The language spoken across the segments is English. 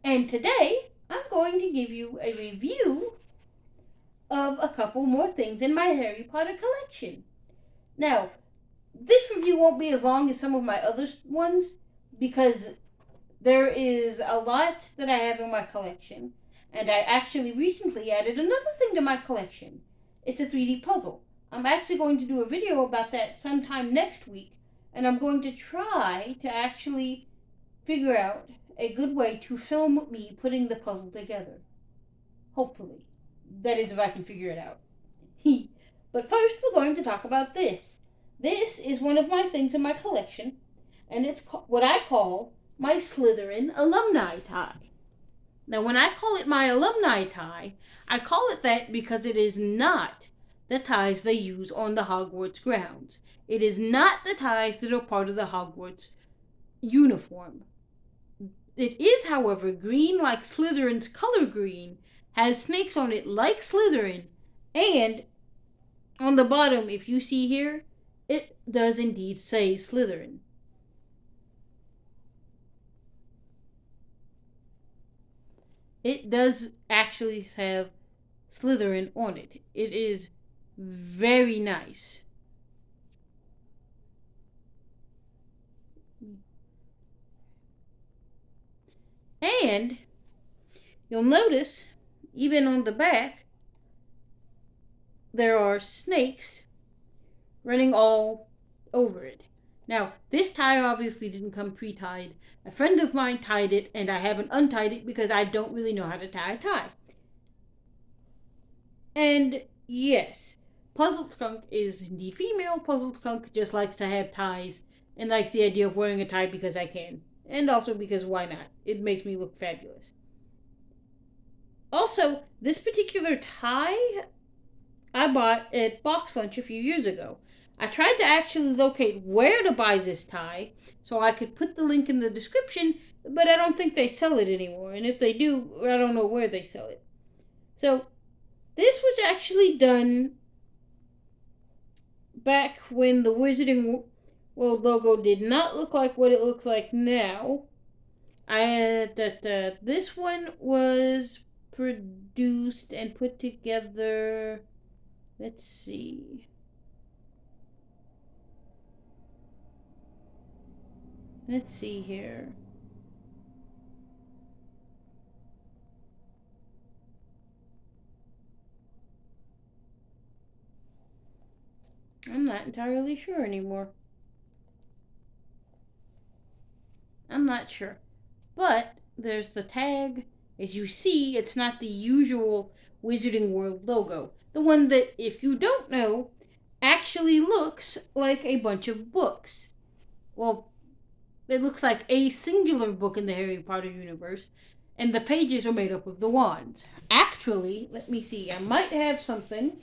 And today, I'm going to give you a review of a couple more things in my Harry Potter collection. Now, this review won't be as long as some of my other ones because there is a lot that I have in my collection, and I actually recently added another thing to my collection. It's a 3D puzzle. I'm actually going to do a video about that sometime next week, and I'm going to try to actually figure out a good way to film me putting the puzzle together. Hopefully. That is, if I can figure it out. But first, we're going to talk about this. This is one of my things in my collection, and it's what I call my Slytherin Alumni Tie. Now, when I call it my alumni tie, I call it that because it is not the ties they use on the Hogwarts grounds. It is not the ties that are part of the Hogwarts uniform. It is, however, green like Slytherin's color green, has snakes on it like Slytherin, and on the bottom, if you see here, it does indeed say Slytherin. It does actually have Slytherin on it. It is very nice. And you'll notice, even on the back, there are snakes running all over it. Now, this tie obviously didn't come pre-tied. A friend of mine tied it, and I haven't untied it because I don't really know how to tie a tie. And yes, Puzzled Skunk is indeed female. Puzzled Skunk just likes to have ties and likes the idea of wearing a tie because I can. And also because why not? It makes me look fabulous. Also, this particular tie I bought at Box Lunch a few years ago. I tried to actually locate where to buy this tie so I could put the link in the description, but I don't think they sell it anymore. And if they do, I don't know where they sell it. So, this was actually done back when the Wizarding World logo did not look like what it looks like now. This one was produced and put together. Let's see. Let's see here. I'm not entirely sure anymore. I'm not sure. But there's the tag. As you see, it's not the usual Wizarding World logo. The one that, if you don't know, actually looks like a bunch of books. Well, it looks like a singular book in the Harry Potter universe, and the pages are made up of the wands. Actually, let me see, I might have something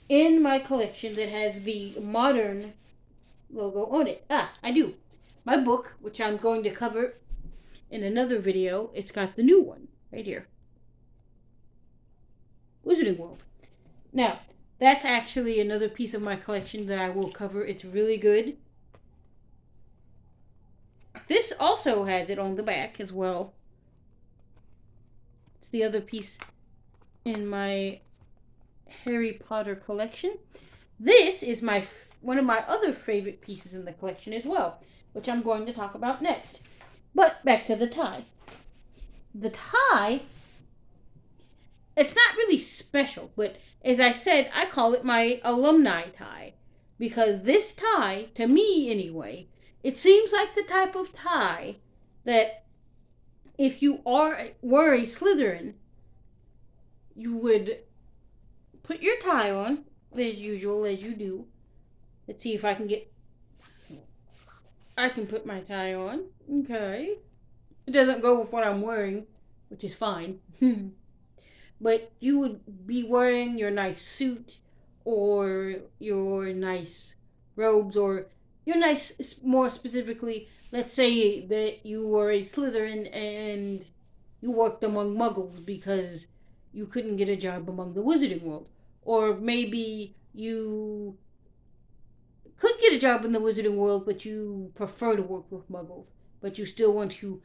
in my collection that has the modern logo on it. I do. My book, which I'm going to cover in another video, it's got the new one right here. Wizarding World. Now, that's actually another piece of my collection that I will cover. It's really good. This also has it on the back as well. It's the other piece in my Harry Potter collection. This is one of my other favorite pieces in the collection as well, which I'm going to talk about next. But back to the tie. The tie, it's not really special, but as I said, I call it my alumni tie. Because this tie, to me anyway, it seems like the type of tie that if you were a Slytherin, you would put your tie on, as usual, as you do. Let's see if I can put my tie on. Okay. It doesn't go with what I'm wearing, which is fine. But you would be wearing your nice suit, or your nice robes, or your nice, more specifically, let's say that you were a Slytherin and you worked among muggles because you couldn't get a job among the Wizarding World. Or maybe you could get a job in the Wizarding World, but you prefer to work with muggles. But you still want to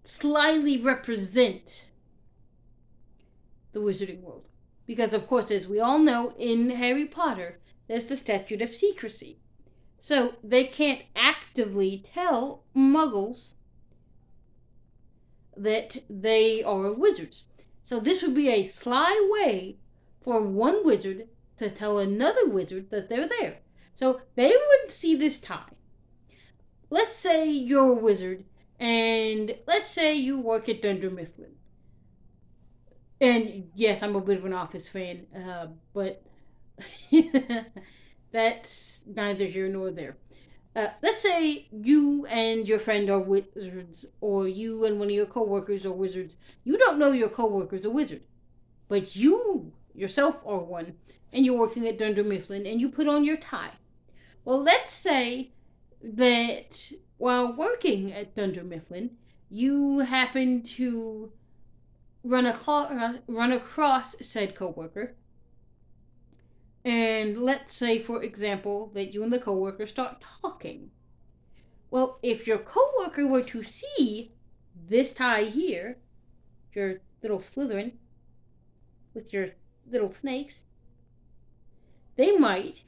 slyly represent the wizarding world. Because, of course, as we all know, in Harry Potter, there's the statute of secrecy. So they can't actively tell muggles that they are wizards. So this would be a sly way for one wizard to tell another wizard that they're there. So they wouldn't see this tie. Let's say you're a wizard, and let's say you work at Dunder Mifflin. And yes, I'm a bit of an Office fan, but that's neither here nor there. Let's say you and your friend are wizards, or you and one of your coworkers are wizards. You don't know your coworker's a wizard, but you yourself are one, and you're working at Dunder Mifflin, and you put on your tie. Well, let's say that while working at Dunder Mifflin, you happen to run across said coworker, and let's say, for example, that you and the coworker start talking. Well, if your coworker were to see this tie here, your little Slytherin with your little snakes, they might,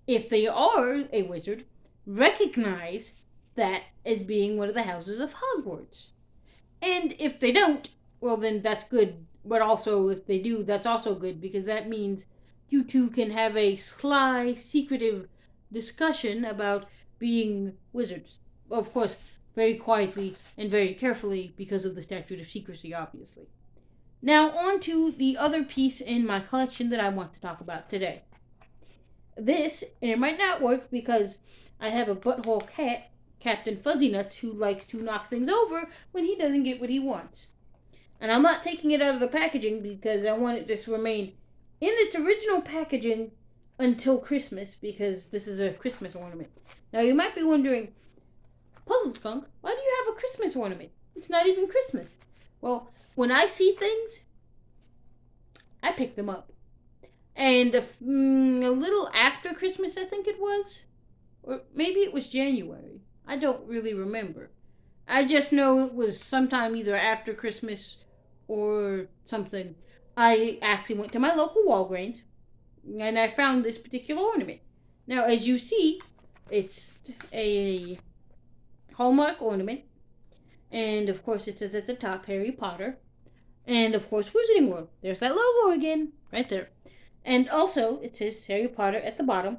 if they are a wizard, recognize that as being one of the houses of Hogwarts. And if they don't, well, then that's good. But also, if they do, that's also good, because that means you two can have a sly, secretive discussion about being wizards. Of course, very quietly and very carefully, because of the statute of secrecy, obviously. Now, on to the other piece in my collection that I want to talk about today. This, and it might not work because I have a butthole cat, Captain Fuzzy Nuts, who likes to knock things over when he doesn't get what he wants. And I'm not taking it out of the packaging because I want it to remain in its original packaging until Christmas, because this is a Christmas ornament. Now, you might be wondering, Puzzle Skunk, why do you have a Christmas ornament? It's not even Christmas. Well, when I see things, I pick them up. And a little after Christmas, I think it was, or maybe it was January. I don't really remember. I just know it was sometime either after Christmas or something. I actually went to my local Walgreens, and I found this particular ornament. Now, as you see, it's a Hallmark ornament, and of course it says at the top, Harry Potter, and of course Wizarding World. There's that logo again, right there. And also, it says Harry Potter at the bottom.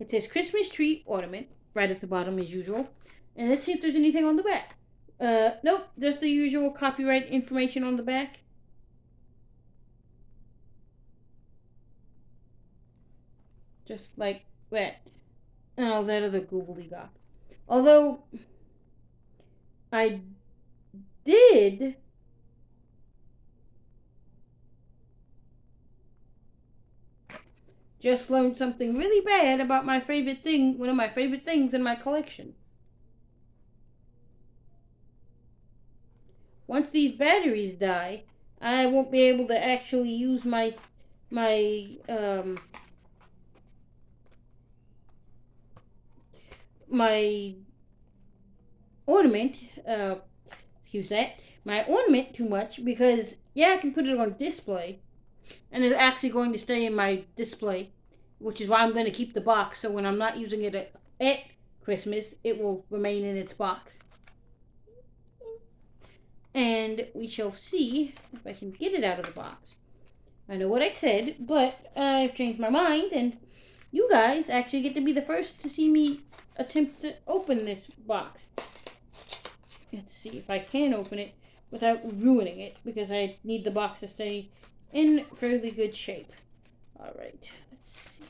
It says Christmas tree ornament, right at the bottom as usual. And let's see if there's anything on the back. Nope, just the usual copyright information on the back. Just like that. And all that other gobbledygook. Although, I did just learned something really bad about my favorite thing, one of my favorite things in my collection. Once these batteries die, I won't be able to actually use my ornament, my ornament too much, because, yeah, I can put it on display, and it's actually going to stay in my display, which is why I'm going to keep the box, so when I'm not using it at Christmas, it will remain in its box. And we shall see if I can get it out of the box. I know what I said, but I've changed my mind, and you guys actually get to be the first to see me attempt to open this box. Let's see if I can open it without ruining it, because I need the box to stay in fairly good shape. Alright, let's see.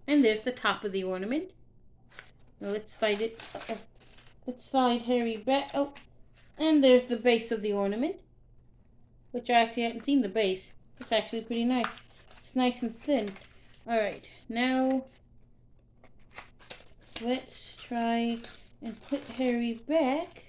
And there's the top of the ornament. Now let's slide it. Let's slide Harry back. Oh, and there's the base of the ornament, which I actually hadn't seen the base. It's actually pretty nice. It's nice and thin. Alright, now let's try and put Harry back.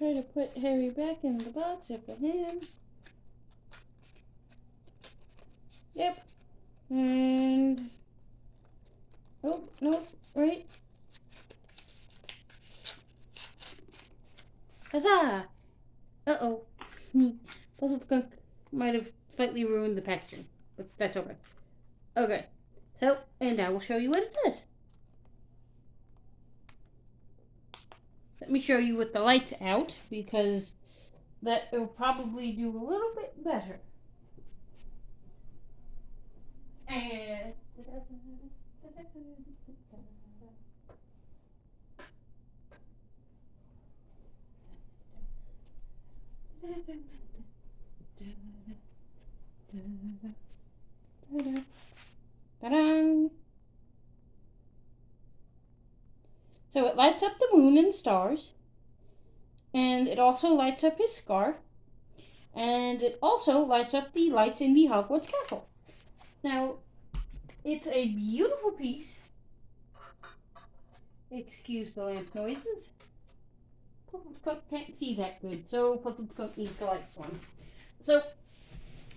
try to put Harry back in the box if I can. Yep. And... oh, no, right. Huzzah! Uh-oh. Puzzle Skunk might have slightly ruined the packaging, but that's okay. Okay. So, and I will show you what it does. Let me show you with the lights out, because that will probably do a little bit better. And... ta-da! So it lights up the moon and stars, and it also lights up his scar, and it also lights up the lights in the Hogwarts castle. Now, it's a beautiful piece. Excuse the lamp noises. Puzzle Skunk can't see that good, so Puzzle Skunk needs the lights on. So,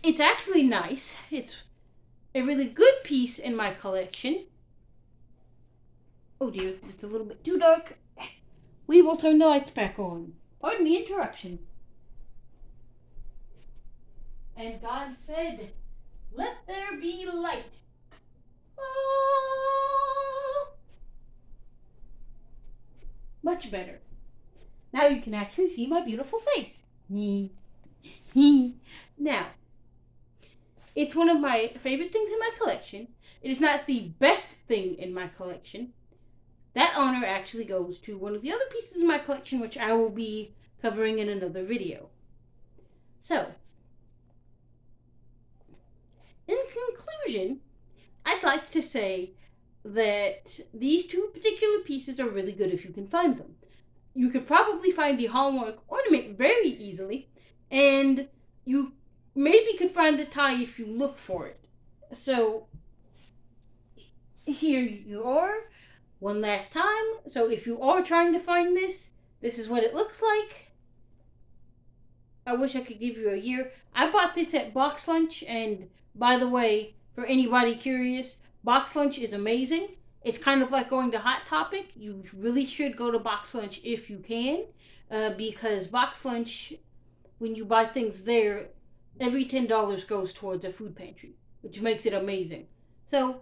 it's actually nice. It's a really good piece in my collection. Oh dear, it's a little bit too dark. We will turn the lights back on. Pardon the interruption. And God said, "Let there be light." Oh! Much better. Now you can actually see my beautiful face. Now, it's one of my favorite things in my collection. It is not the best thing in my collection. That honor actually goes to one of the other pieces in my collection, which I will be covering in another video. So, in conclusion, I'd like to say that these two particular pieces are really good if you can find them. You could probably find the Hallmark ornament very easily, and you maybe could find the tie if you look for it. So, here you are. One last time. So if you are trying to find this, this is what it looks like. I wish I could give you a year. I bought this at Box Lunch, and by the way, for anybody curious, Box Lunch is amazing. It's kind of like going to Hot Topic. You really should go to Box Lunch if you can, because Box Lunch, when you buy things there, every $10 goes towards a food pantry, which makes it amazing. So,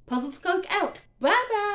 Puzzle Skunk out. Bye-bye.